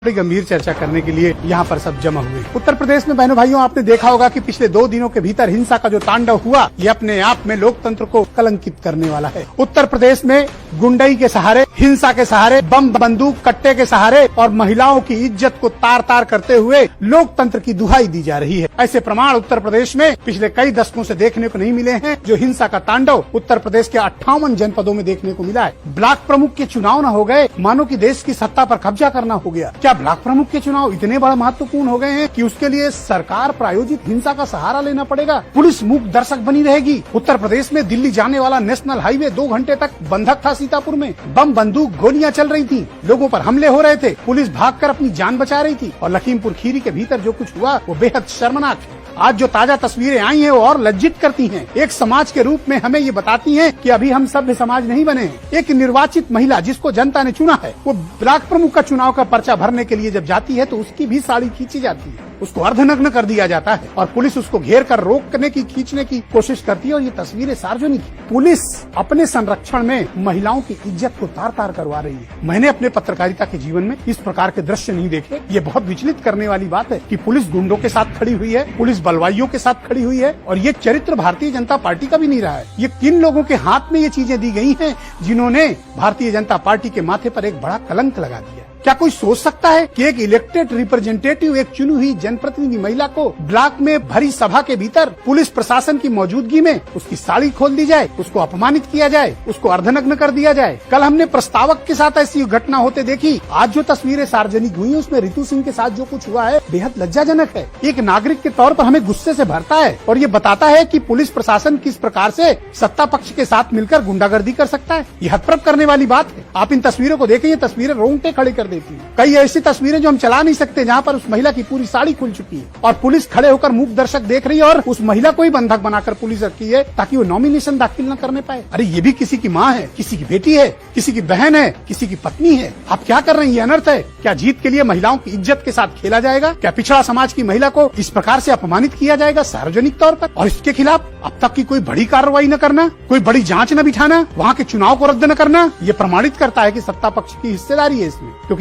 बड़ी गंभीर चर्चा करने के लिए यहाँ पर सब जमा हुए। उत्तर प्रदेश में बहनों भाइयों, आपने देखा होगा कि पिछले 2 दिनों के भीतर हिंसा का जो तांडव हुआ, ये अपने आप में लोकतंत्र को कलंकित करने वाला है। उत्तर प्रदेश में गुंडई के सहारे, हिंसा के सहारे, बम बंदूक कट्टे के सहारे और महिलाओं की इज्जत को तार तार करते हुए लोकतंत्र की दुहाई दी जा रही है। ऐसे प्रमाण उत्तर प्रदेश में पिछले कई दशकों से देखने को नहीं मिले हैं। जो हिंसा का तांडव उत्तर प्रदेश के 58 जनपदों में देखने को मिला है। ब्लॉक प्रमुख के चुनाव न हो गए, मानो कि देश की सत्ता पर कब्जा करना हो गया। क्या ब्लॉक प्रमुख के चुनाव इतने बड़े महत्वपूर्ण हो गए हैं कि उसके लिए सरकार प्रायोजित हिंसा का सहारा लेना पड़ेगा? पुलिस मूक दर्शक बनी रहेगी। उत्तर प्रदेश में दिल्ली जाने वाला नेशनल हाईवे 2 घंटे तक बंधक था। सीतापुर में बम बंदूक गोलियां चल रही थी, लोगों पर हमले हो रहे थे, पुलिस भागकर अपनी जान बचा रही थी। और लखीमपुर खीरी के भीतर जो कुछ हुआ वो बेहद शर्मनाक है। आज जो ताजा तस्वीरें आई हैं वो और लज्जित करती हैं। एक समाज के रूप में हमें ये बताती हैं कि अभी हम सभ्य समाज नहीं बने हैं। एक निर्वाचित महिला जिसको जनता ने चुना है, वो ब्लॉक प्रमुख का चुनाव का पर्चा भरने के लिए जब जाती है तो उसकी भी साड़ी खींची जाती है, उसको अर्धनग्न कर दिया जाता है और पुलिस उसको घेर कर रोकने की, खींचने की कोशिश करती है। और ये तस्वीरें सार्वजनिक है। पुलिस अपने संरक्षण में महिलाओं की इज्जत को तार तार करवा रही है। मैंने अपने पत्रकारिता के जीवन में इस प्रकार के दृश्य नहीं देखे। ये बहुत विचलित करने वाली बात है कि पुलिस गुंडों के साथ खड़ी हुई है, पुलिस बलवाइयों के साथ खड़ी हुई है। और ये चरित्र भारतीय जनता पार्टी का भी नहीं रहा है। ये किन लोगों के हाथ में ये चीजें दी गई हैं जिन्होंने भारतीय जनता पार्टी के माथे पर एक बड़ा कलंक लगा दिया? क्या कोई सोच सकता है कि एक इलेक्टेड रिप्रेजेंटेटिव, एक चुनी हुई जनप्रतिनिधि महिला को ब्लॉक में भरी सभा के भीतर पुलिस प्रशासन की मौजूदगी में उसकी साड़ी खोल दी जाए, उसको अपमानित किया जाए, उसको अर्धनग्न कर दिया जाए? कल हमने प्रस्तावक के साथ ऐसी घटना होते देखी। आज जो तस्वीरें सार्वजनिक हुई उसमें रितु सिंह के साथ जो कुछ हुआ है बेहद लज्जाजनक है। एक नागरिक के तौर पर हमें गुस्से से भरता है और ये बताता है कि पुलिस प्रशासन किस प्रकार से सत्ता पक्ष के साथ मिलकर गुंडागर्दी कर सकता है। ये हतप्रभ करने वाली बात है। आप इन तस्वीरों को देखें, ये तस्वीरें रोंगटे खड़े कर देती है। कई ऐसी तस्वीरें जो हम चला नहीं सकते, जहाँ पर उस महिला की पूरी साड़ी खुल चुकी है और पुलिस खड़े होकर मूक दर्शक देख रही है और उस महिला को ही बंधक बनाकर पुलिस रखी है ताकि वो नॉमिनेशन दाखिल न करने पाए। अरे ये भी किसी की माँ है, किसी की बेटी है, किसी की बहन है, किसी की पत्नी है। आप क्या कर रहे हैं? ये अनर्थ है। क्या जीत के लिए महिलाओं की इज्जत के साथ खेला जाएगा? क्या पिछड़ा समाज की महिला को इस प्रकार से अपमानित किया जाएगा सार्वजनिक तौर पर? और इसके खिलाफ अब तक की कोई बड़ी कार्रवाई न करना, कोई बड़ी जांच न बिठाना, वहाँ के चुनाव को रद्द न करना, ये प्रमाणित करता है कि सत्ता पक्ष की हिस्सेदारी है इसमें। क्योंकि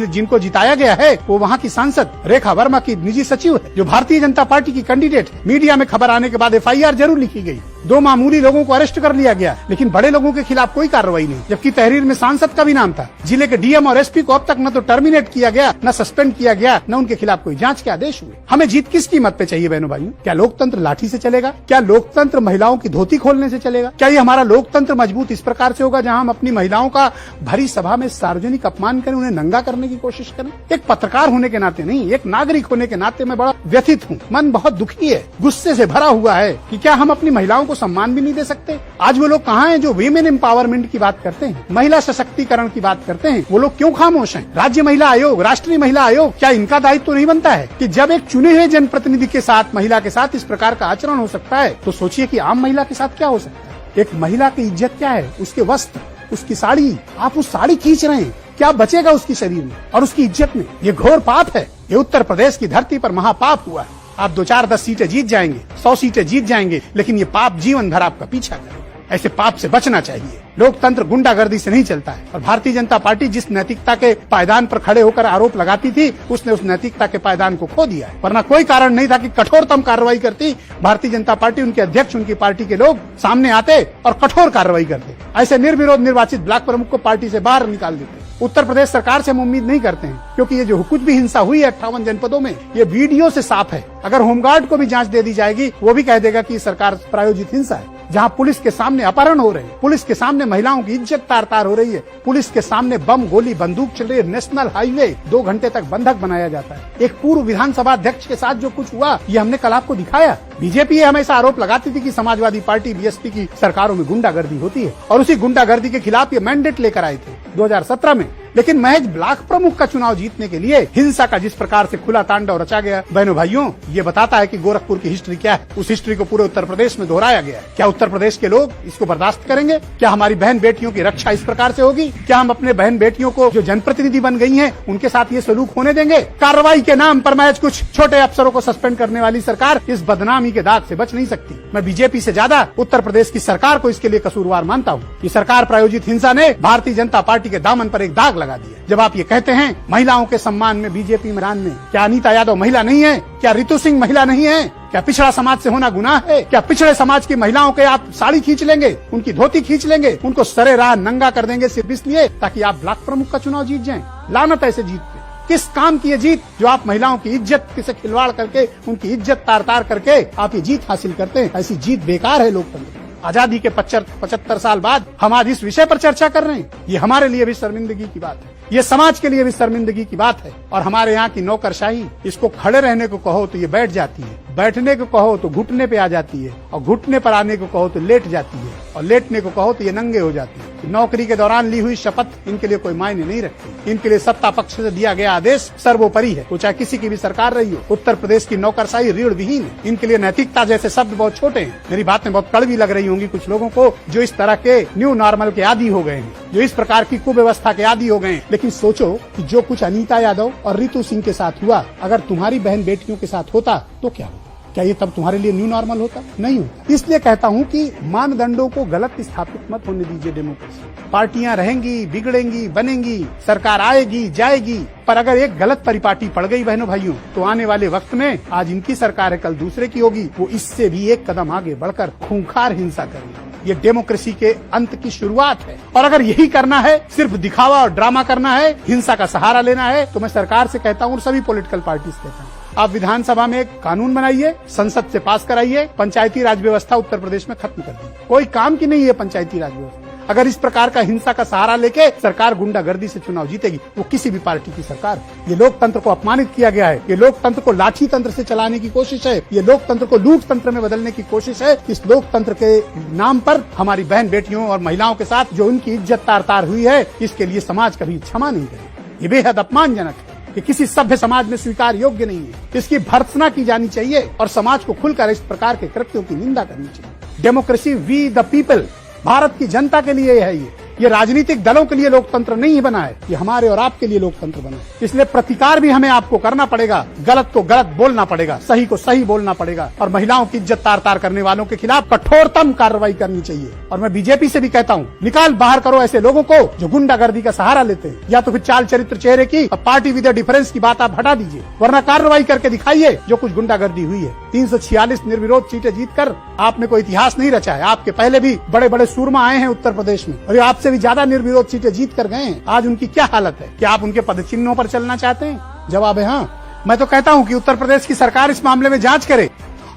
जिनको जिताया गया है वो वहाँ की सांसद रेखा वर्मा की निजी सचिव है, जो भारतीय जनता पार्टी की कैंडिडेट है। मीडिया में खबर आने के बाद FIR जरूर लिखी गई, 2 मामूली लोगों को अरेस्ट कर लिया गया, लेकिन बड़े लोगों के खिलाफ कोई कार्रवाई नहीं। जबकि तहरीर में सांसद का भी नाम था। जिले के DM और SP को अब तक न तो टर्मिनेट किया गया, न सस्पेंड किया गया, न उनके खिलाफ कोई जांच के आदेश हुए। हमें जीत किस कीमत पे चाहिए बहनों भाइयों? क्या लोकतंत्र लाठी से चलेगा? क्या लोकतंत्र महिलाओं की धोती खोलने से चलेगा? क्या ये हमारा लोकतंत्र मजबूत इस प्रकार से होगा जहाँ हम अपनी महिलाओं का भरी सभा में सार्वजनिक अपमान करें, उन्हें नंगा करने की कोशिश करें? एक पत्रकार होने के नाते नहीं, एक नागरिक होने के नाते मैं बड़ा व्यथित हूँ। मन बहुत दुखी है, गुस्से से भरा हुआ है कि क्या हम अपनी महिलाओं को सम्मान भी नहीं दे सकते? आज वो लोग कहाँ हैं जो वीमेन एम्पावरमेंट की बात करते हैं, महिला सशक्तिकरण की बात करते हैं? वो लोग क्यों खामोश हैं? राज्य महिला आयोग, राष्ट्रीय महिला आयोग, क्या इनका दायित्व तो नहीं बनता है कि जब एक चुने हुए जनप्रतिनिधि के साथ, महिला के साथ इस प्रकार का आचरण हो सकता है तो सोचिए कि आम महिला के साथ क्या हो सकता है? एक महिला की इज्जत क्या है? उसके वस्त्र, उसकी साड़ी। आप उस साड़ी खींच रहे हैं, क्या बचेगा उसकी शरीर में और उसकी इज्जत में? ये घोर पाप है। ये उत्तर प्रदेश की धरती पर महापाप हुआ है। आप 2, 4, 10 सीटें जीत जाएंगे, 100 सीटें जीत जाएंगे, लेकिन ये पाप जीवन भर आपका पीछा करेगा। ऐसे पाप से बचना चाहिए। लोकतंत्र गुंडागर्दी से नहीं चलता है। और भारतीय जनता पार्टी जिस नैतिकता के पायदान पर खड़े होकर आरोप लगाती थी, उसने उस नैतिकता के पायदान को खो दिया है। वरना कोई कारण नहीं था कि कठोरतम कार्रवाई करती भारतीय जनता पार्टी, उनके अध्यक्ष, उनकी पार्टी के लोग सामने आते और कठोर कार्रवाई करते। ऐसे निर्विरोध निर्वाचित ब्लॉक प्रमुख को पार्टी से बाहर निकाल देते। उत्तर प्रदेश सरकार से हम उम्मीद नहीं करते हैं, क्योंकि ये जो कुछ भी हिंसा हुई है 58 जनपदों में, ये वीडियो से साफ है। अगर होमगार्ड को भी जांच दे दी जाएगी, वो भी कह देगा कि सरकार प्रायोजित हिंसा है। जहां पुलिस के सामने अपहरण हो रहे हैं, पुलिस के सामने महिलाओं की इज्जत तार तार हो रही है, पुलिस के सामने बम, गोली, बंदूक चल रही है, नेशनल हाईवे 2 घंटे तक बंधक बनाया जाता है। एक पूर्व विधानसभा अध्यक्ष के साथ जो कुछ हुआ, ये हमने कल आपको दिखाया। बीजेपी हमेशा आरोप लगाती थी कि समाजवादी पार्टी, BSP की सरकारों में गुंडागर्दी होती है और उसी गुंडागर्दी के खिलाफ ये मैंडेट लेकर आए थे 2017 में। लेकिन महज ब्लॉक प्रमुख का चुनाव जीतने के लिए हिंसा का जिस प्रकार से खुला तांडव रचा गया, बहनों भाइयों, ये बताता है कि गोरखपुर की हिस्ट्री क्या है। उस हिस्ट्री को पूरे उत्तर प्रदेश में दोहराया गया है। क्या उत्तर प्रदेश के लोग इसको बर्दाश्त करेंगे? क्या हमारी बहन बेटियों की रक्षा इस प्रकार से होगी? क्या हम अपने बहन बेटियों को जो जनप्रतिनिधि बन गई हैं, उनके साथ ये सलूक होने देंगे? कार्रवाई के नाम पर महज कुछ छोटे अफसरों को सस्पेंड करने वाली सरकार इस बदनामी के दाग से बच नहीं सकती। मैं बीजेपी से ज्यादा उत्तर प्रदेश की सरकार को इसके लिए कसूरवार मानता हूँ। ये सरकार प्रायोजित हिंसा ने भारतीय जनता पार्टी के दामन पर एक दाग लगा दिया। जब आप ये कहते हैं महिलाओं के सम्मान में बीजेपी मैदान में, क्या अनीता यादव महिला नहीं है? क्या रितु सिंह महिला नहीं है? क्या पिछड़ा समाज से होना गुनाह है? क्या पिछड़े समाज की महिलाओं के आप साड़ी खींच लेंगे, उनकी धोती खींच लेंगे, उनको सरे राह नंगा कर देंगे सिर्फ इसलिए ताकि आप ब्लॉक प्रमुख का चुनाव जीत जाएं? लानत ऐसे जीत पे। किस काम की ये जीत जो आप महिलाओं की इज्जत से खिलवाड़ करके, उनकी इज्जत तार तार करके आप ये जीत हासिल करते हैं? ऐसी जीत बेकार है लोकतंत्र। आजादी के 75 साल बाद हम आज इस विषय पर चर्चा कर रहे हैं। ये हमारे लिए भी शर्मिंदगी की बात है, ये समाज के लिए भी शर्मिंदगी की बात है। और हमारे यहाँ की नौकरशाही, इसको खड़े रहने को कहो तो ये बैठ जाती है, बैठने को कहो तो घुटने पे आ जाती है, और घुटने पर आने को कहो तो लेट जाती है, और लेटने को कहो तो ये नंगे हो जाती है। नौकरी के दौरान ली हुई शपथ इनके लिए कोई मायने नहीं रखती। इनके लिए सत्ता पक्ष से दिया गया आदेश सर्वोपरि है, वो चाहे किसी की भी सरकार रही हो। उत्तर प्रदेश की नौकरशाही ऋण विहीन है। इनके लिए नैतिकता जैसे शब्द बहुत छोटे हैं। मेरी बातें बहुत कड़वी लग रही होंगी कुछ लोगों को, जो इस तरह के न्यू नॉर्मल के आदी हो गए हैं, जो इस प्रकार की कुव्यवस्था के आदी हो गए हैं। लेकिन सोचो कि जो कुछ अनीता यादव और रितु सिंह के साथ हुआ, अगर तुम्हारी बहन बेटियों के साथ होता तो क्या होता? क्या ये तब तुम्हारे लिए न्यू नॉर्मल होता? नहीं होता। इसलिए कहता हूँ कि मानदंडों को गलत स्थापित मत होने दीजिए डेमोक्रेसी। पार्टियां रहेंगी, बिगड़ेंगी, बनेंगी, सरकार आएगी, जाएगी, पर अगर एक गलत परिपाटी पड़ गई बहनों भाइयों, तो आने वाले वक्त में, आज इनकी सरकार है कल दूसरे की होगी, वो इससे भी एक कदम आगे बढ़कर खूंखार हिंसा करेगी। ये डेमोक्रेसी के अंत की शुरुआत है। और अगर यही करना है, सिर्फ दिखावा और ड्रामा करना है, हिंसा का सहारा लेना है, तो मैं सरकार से कहता हूँ और सभी पॉलिटिकल पार्टी से कहता हूँ, आप विधानसभा में एक कानून बनाइए, संसद से पास कराइए, पंचायती राज व्यवस्था उत्तर प्रदेश में खत्म कर दी। कोई काम की नहीं है पंचायती राज व्यवस्था। अगर इस प्रकार का हिंसा का सहारा लेके सरकार गुंडागर्दी से चुनाव जीतेगी, वो किसी भी पार्टी की सरकार। ये लोकतंत्र को अपमानित किया गया है, ये लोकतंत्र को लाठी तंत्र से चलाने की कोशिश है, ये लोकतंत्र को लूट तंत्र में बदलने की कोशिश है। इस लोकतंत्र के नाम पर हमारी बहन बेटियों और महिलाओं के साथ जो उनकी इज्जत तार तार हुई है, इसके लिए समाज कभी क्षमा नहीं करेगा। ये बेहद अपमानजनक है, कि किसी सभ्य समाज में स्वीकार योग्य नहीं है। इसकी भर्त्सना की जानी चाहिए और समाज को खुलकर इस प्रकार के कृत्यों की निंदा करनी चाहिए। डेमोक्रेसी वी द पीपल, भारत की जनता के लिए है। ये राजनीतिक दलों के लिए लोकतंत्र नहीं बना है, ये हमारे और आपके लिए लोकतंत्र बना है। इसलिए प्रतिकार भी हमें आपको करना पड़ेगा, गलत को गलत बोलना पड़ेगा, सही को सही बोलना पड़ेगा, और महिलाओं की इज्जत तार तार करने वालों के खिलाफ कठोरतम कार्रवाई करनी चाहिए। और मैं बीजेपी से भी कहता हूँ, निकाल बाहर करो ऐसे लोगों को जो गुंडागर्दी का सहारा लेते हैं, या तो फिर चाल चरित्र चेहरे की और पार्टी विद डिफरेंस की बात आप हटा दीजिए, वरना कार्रवाई करके दिखाइए जो कुछ गुंडागर्दी हुई है। 346 निर्विरोध सीटें जीतकर आपने कोई इतिहास नहीं रचा है। आपके पहले भी बड़े बड़े सूरमा आए हैं उत्तर प्रदेश में, और आपसे भी ज्यादा निर्विरोध सीटें जीत कर गए हैं। आज उनकी क्या हालत है? क्या आप उनके पदचिन्हों पर चलना चाहते हैं? जवाब है हाँ। मैं तो कहता हूं कि उत्तर प्रदेश की सरकार इस मामले में जांच करे,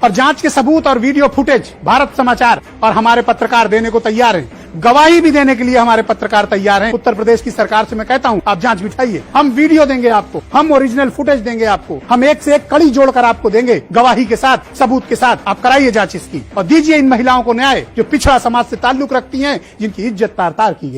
और जांच के सबूत और वीडियो फुटेज भारत समाचार और हमारे पत्रकार देने को तैयार हैं। गवाही भी देने के लिए हमारे पत्रकार तैयार हैं। उत्तर प्रदेश की सरकार से मैं कहता हूं, आप जांच बिठाइए, हम वीडियो देंगे आपको, हम ओरिजिनल फुटेज देंगे आपको, हम एक से एक कड़ी जोड़कर आपको देंगे, गवाही के साथ, सबूत के साथ। आप कराइए जांच इसकी, और दीजिए इन महिलाओं को न्याय जो पिछड़ा समाज से ताल्लुक रखती हैं, जिनकी इज्जत तार तार की गई।